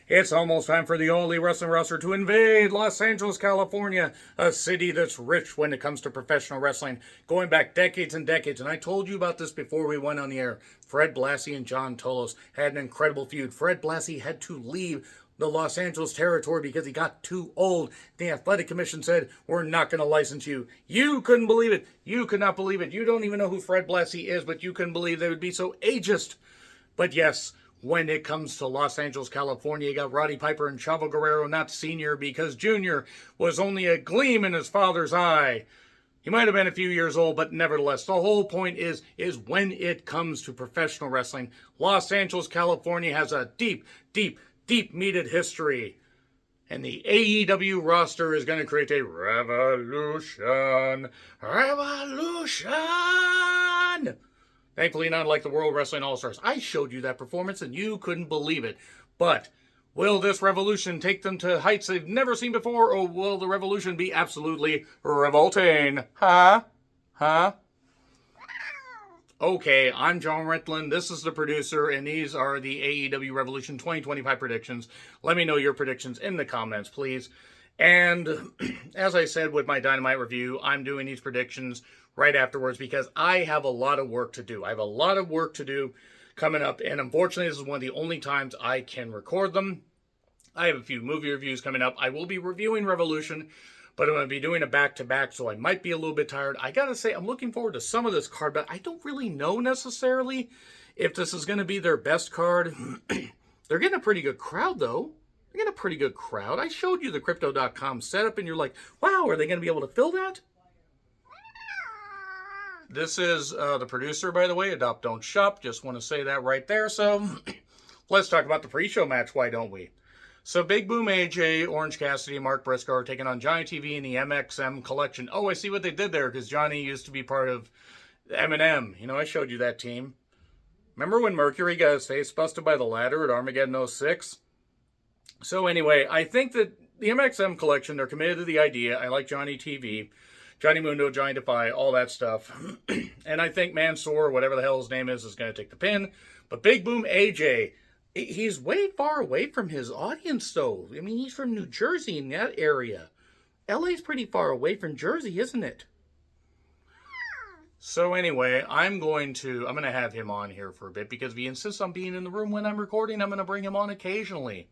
It's almost time for the Only Wrestling roster to invade Los Angeles, California, a city that's rich when it comes to professional wrestling, going back decades and decades. And I told you about this before we went on the air. Fred Blassie and John Tolos had an incredible feud. Fred Blassie had to leave the Los Angeles territory because he got too old. The Athletic Commission said, we're not going to license you. You couldn't believe it. You could not believe it. You don't even know who Fred Blassie is, but you couldn't believe they would be so ageist. But yes, when it comes to Los Angeles, California, you got Roddy Piper and Chavo Guerrero, not Senior, because Junior was only a gleam in his father's eye. He might have been a few years old, but nevertheless, the whole point is when it comes to professional wrestling, Los Angeles, California has a deep-meated history. And the AEW roster is going to create a revolution. Thankfully, not like the World Wrestling All-Stars. I showed you that performance, and you couldn't believe it. But will this revolution take them to heights they've never seen before, or will the revolution be absolutely revolting? Huh? Okay, I'm John Rentlin, this is the producer, and these are the AEW Revolution 2025 predictions. Let me know your predictions in the comments, please. And as I said with my Dynamite review, I'm doing these predictions right afterwards because I have a lot of work to do. I have a lot of work to do coming up, and unfortunately, this is one of the only times I can record them. I have a few movie reviews coming up. I will be reviewing Revolution, but I'm going to be doing a back-to-back, so I might be a little bit tired. I gotta say, I'm looking forward to some of this card, but I don't really know necessarily if this is going to be their best card. They're getting a pretty good crowd, though. They're getting a pretty good crowd. I showed you the Crypto.com setup, and you're like, wow, are they going to be able to fill that? This is the producer, by the way, Adopt Don't Shop. Just want to say that right there. So let's talk about the pre-show match, why don't we? So Big Boom AJ, Orange Cassidy, and Mark Briscoe are taking on Johnny TV in the MXM collection. Oh, I see what they did there, because Johnny used to be part of M&M. You know, I showed you that team. Remember when Mercury got his face busted by the ladder at Armageddon 06? So anyway, I think that the MXM collection, they're committed to the idea. I like Johnny TV. Johnny Mundo, Johnny Defy, all that stuff. And I think Mansoor, whatever the hell his name is going to take the pin. But Big Boom AJ, he's way far away from his audience, though. I mean, he's from New Jersey in that area. LA's pretty far away from Jersey, isn't it? So anyway, I'm going to have him on here for a bit because if he insists on being in the room when I'm recording, I'm going to bring him on occasionally.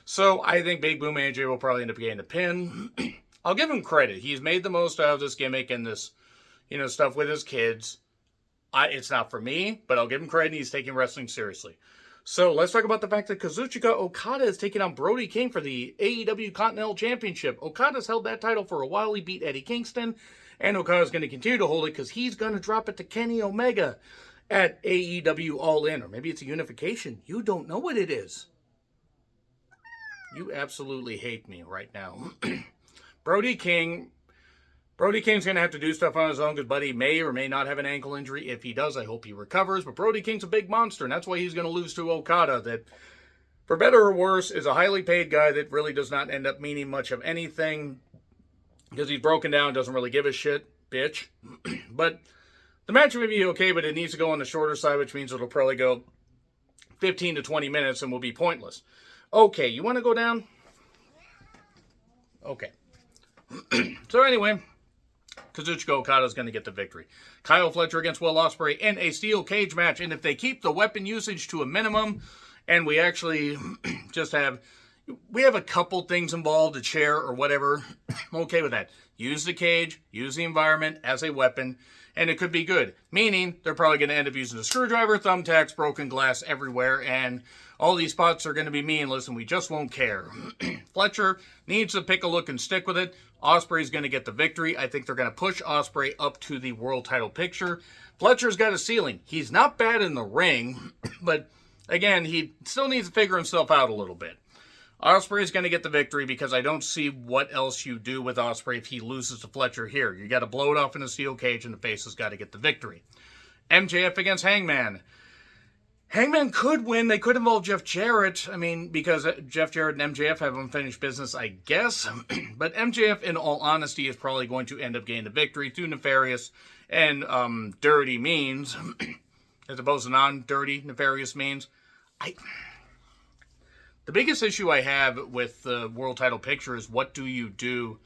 So I think Big Boom AJ will probably end up getting the pin. I'll give him credit. He's made the most out of this gimmick and this, stuff with his kids. It's not for me, but I'll give him credit. He's taking wrestling seriously. So let's talk about the fact that Kazuchika Okada is taking on Brody King for the AEW Continental Championship. Okada's held that title for a while. He beat Eddie Kingston, and Okada's going to continue to hold it because he's going to drop it to Kenny Omega at AEW All In. Or maybe it's a unification. You don't know what it is. You absolutely hate me right now. Brody King's going to have to do stuff on his own because Buddy may or may not have an ankle injury. If he does, I hope he recovers. But Brody King's a big monster, and that's why he's going to lose to Okada, that, for better or worse, is a highly paid guy that really does not end up meaning much of anything because he's broken down, doesn't really give a shit, bitch. But the match may be okay, but it needs to go on the shorter side, which means it'll probably go 15 to 20 minutes and will be pointless. Okay, you want to go down? Okay. So anyway, Kazuchika Okada is going to get the victory. Kyle Fletcher against Will Ospreay in a steel cage match. And if they keep the weapon usage to a minimum, and we actually just have a couple things involved, a chair or whatever, I'm okay with that. Use the cage, use the environment as a weapon, and it could be good. Meaning, they're probably going to end up using a screwdriver, thumbtacks, broken glass everywhere, and all these spots are going to be meaningless, and we just won't care. Fletcher needs to pick a look and stick with it. Ospreay's going to get the victory. I think they're going to push Ospreay up to the world title picture. Fletcher's got a ceiling. He's not bad in the ring, but again, he still needs to figure himself out a little bit. Ospreay's going to get the victory because I don't see what else you do with Ospreay if he loses to Fletcher here. You got to blow it off in a steel cage, and the face has got to get the victory. MJF against Hangman. Hangman could win. They could involve Jeff Jarrett. I mean, because Jeff Jarrett and MJF have unfinished business, I guess. But MJF, in all honesty, is probably going to end up getting the victory through nefarious and dirty means, as opposed to non-dirty, nefarious means. The biggest issue I have with the world title picture is what do you do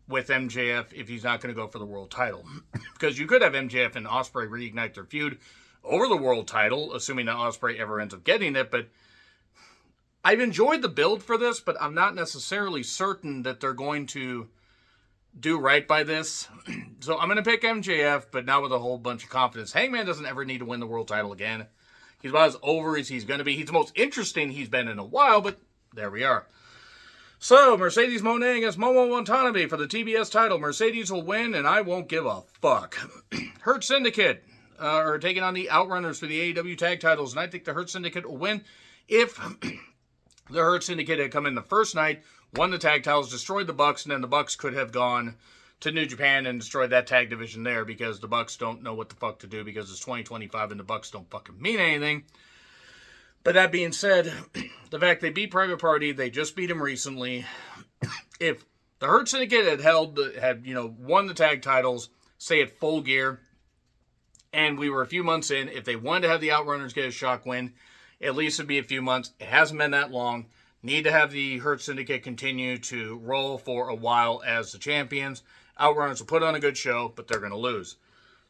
with MJF if he's not going to go for the world title? Because you could have MJF and Ospreay reignite their feud over the world title, assuming that Ospreay ever ends up getting it, but I've enjoyed the build for this, but I'm not necessarily certain that they're going to do right by this. So I'm going to pick MJF, but not with a whole bunch of confidence. Hangman doesn't ever need to win the world title again. He's about as over as he's going to be. He's the most interesting he's been in a while, but there we are. So, Mercedes Moné against Momo Watanabe for the TBS title. Mercedes will win, and I won't give a fuck. Hurt Syndicate are taking on the Outrunners for the AEW tag titles, and I think the Hurt Syndicate will win if the Hurt Syndicate had come in the first night, won the tag titles, destroyed the Bucks, and then the Bucks could have gone to New Japan and destroyed that tag division there because the Bucks don't know what the fuck to do because it's 2025 and the Bucks don't fucking mean anything. But that being said, the fact they beat Private Party, they just beat him recently. If the Hurt Syndicate had won the tag titles, say at Full Gear, and we were a few months in, if they wanted to have the Outrunners get a shock win, at least it'd be a few months. It hasn't been that long. Need to have the Hurt Syndicate continue to roll for a while as the champions. Outrunners will put on a good show, but they're going to lose.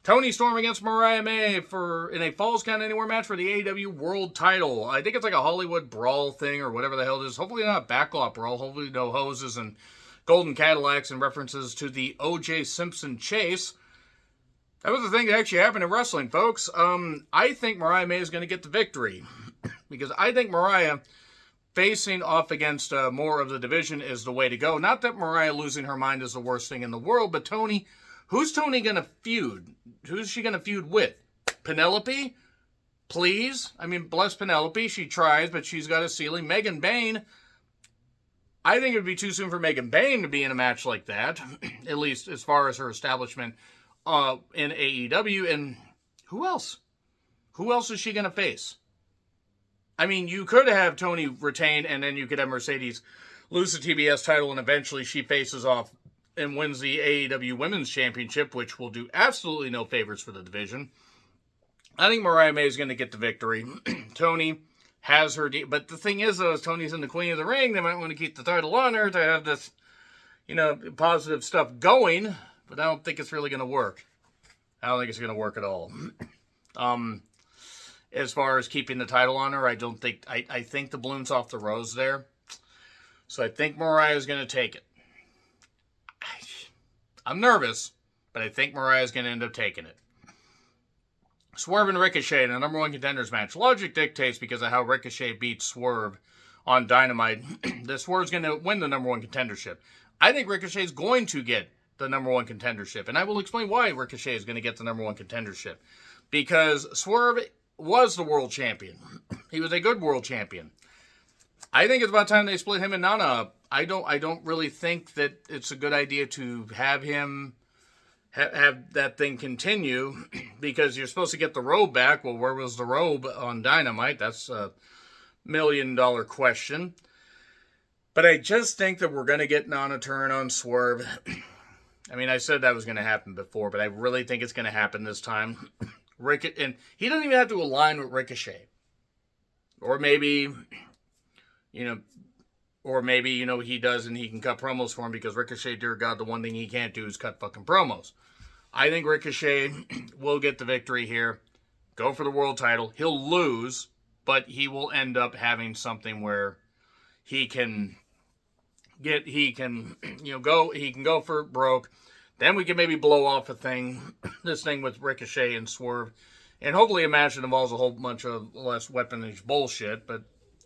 Toni Storm against Mariah May in a Falls Count Anywhere match for the AEW World title. I think it's like a Hollywood Brawl thing or whatever the hell it is. Hopefully not a backlot brawl. Hopefully no hoses and golden Cadillacs and references to the O.J. Simpson chase. That was the thing that actually happened in wrestling, folks. I think Mariah May is going to get the victory because I think Mariah facing off against more of the division is the way to go. Not that Mariah losing her mind is the worst thing in the world, but Toni, who's Toni going to feud? Who's she going to feud with? Penelope? Please? I mean, bless Penelope. She tries, but she's got a ceiling. Megan Bayne. I think it would be too soon for Megan Bayne to be in a match like that, at least as far as her establishment in AEW. And who else? Who else is she going to face? I mean, you could have Toni retain, and then you could have Mercedes lose the TBS title, and eventually she faces off and wins the AEW Women's Championship, which will do absolutely no favors for the division. I think Mariah May is going to get the victory. Toni has her... But the thing is, though, is Toni's in the Queen of the Ring. They might want to keep the title on her to have this, positive stuff going, but I don't think it's really going to work. I don't think it's going to work at all. As far as keeping the title on her, I think the bloom's off the rose there. So I think Mariah's going to take it. I'm nervous, but I think Mariah's going to end up taking it. Swerve and Ricochet in a number one contenders match. Logic dictates, because of how Ricochet beat Swerve on Dynamite, that Swerve's going to win the number one contendership. I think Ricochet's going to get the number one contendership, and I will explain why Ricochet is going to get the number one contendership. Because Swerve was the world champion. He was a good world champion. I think it's about time they split him and Nana up. I don't really think that it's a good idea to have him have that thing continue because you're supposed to get the robe back. Well, where was the robe on Dynamite? That's a $1 million question. But I just think that we're going to get Nana turn on Swerve. I mean, I said that was going to happen before, but I really think it's going to happen this time. And he doesn't even have to align with Ricochet. Or maybe he does and he can cut promos for him because Ricochet, dear God, the one thing he can't do is cut fucking promos. I think Ricochet will get the victory here. Go for the world title. He'll lose, but he will end up having something where he can go for broke. Then we can maybe blow off this thing with Ricochet and Swerve. And hopefully a match that involves a whole bunch of less weaponage bullshit, but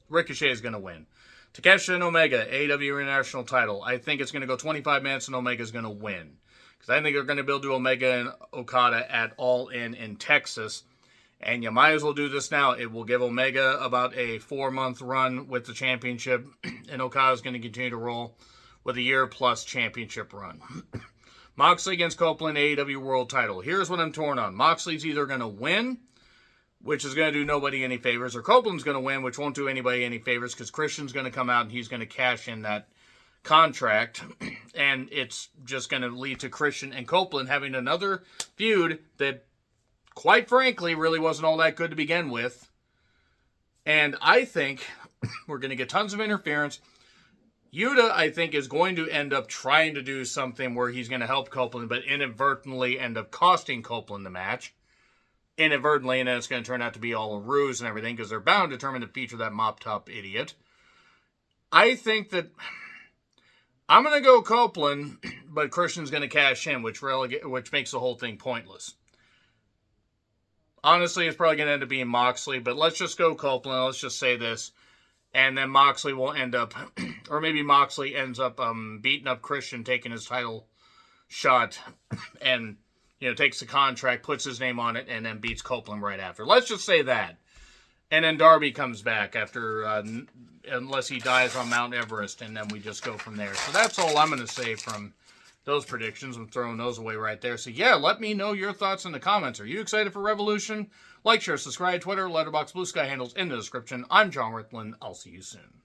Ricochet is going to win. Takeshita and Omega, AEW International title. I think it's going to go 25 minutes and Omega's going to win. Because I think they're going to be able to do Omega and Okada at All In Texas. And you might as well do this now. It will give Omega about a 4-month run with the championship. And Okada's going to continue to roll with a year-plus championship run. Moxley against Copeland, AEW World title. Here's what I'm torn on. Moxley's either going to win, which is going to do nobody any favors, or Copeland's going to win, which won't do anybody any favors, because Christian's going to come out and he's going to cash in that contract, and it's just going to lead to Christian and Copeland having another feud that, quite frankly, really wasn't all that good to begin with. And I think We're going to get tons of interference. Yuta, I think, is going to end up trying to do something where he's going to help Copeland, but inadvertently end up costing Copeland the match. Inadvertently, and then it's going to turn out to be all a ruse and everything, because they're bound determined to feature that mop-top idiot. I think that I'm going to go Copeland, but Christian's going to cash in, which makes the whole thing pointless. Honestly, it's probably going to end up being Moxley, but let's just go Copeland. Let's just say this. And then Moxley will end up, or maybe Moxley ends up beating up Christian, taking his title shot, and, takes the contract, puts his name on it, and then beats Copeland right after. Let's just say that. And then Darby comes back after, unless he dies on Mount Everest, and then we just go from there. So that's all I'm going to say from those predictions. I'm throwing those away right there. So yeah, let me know your thoughts in the comments. Are you excited for Revolution? Like, share, subscribe, Twitter, Letterboxd, Blue Sky handles in the description. I'm John Rickland. I'll see you soon.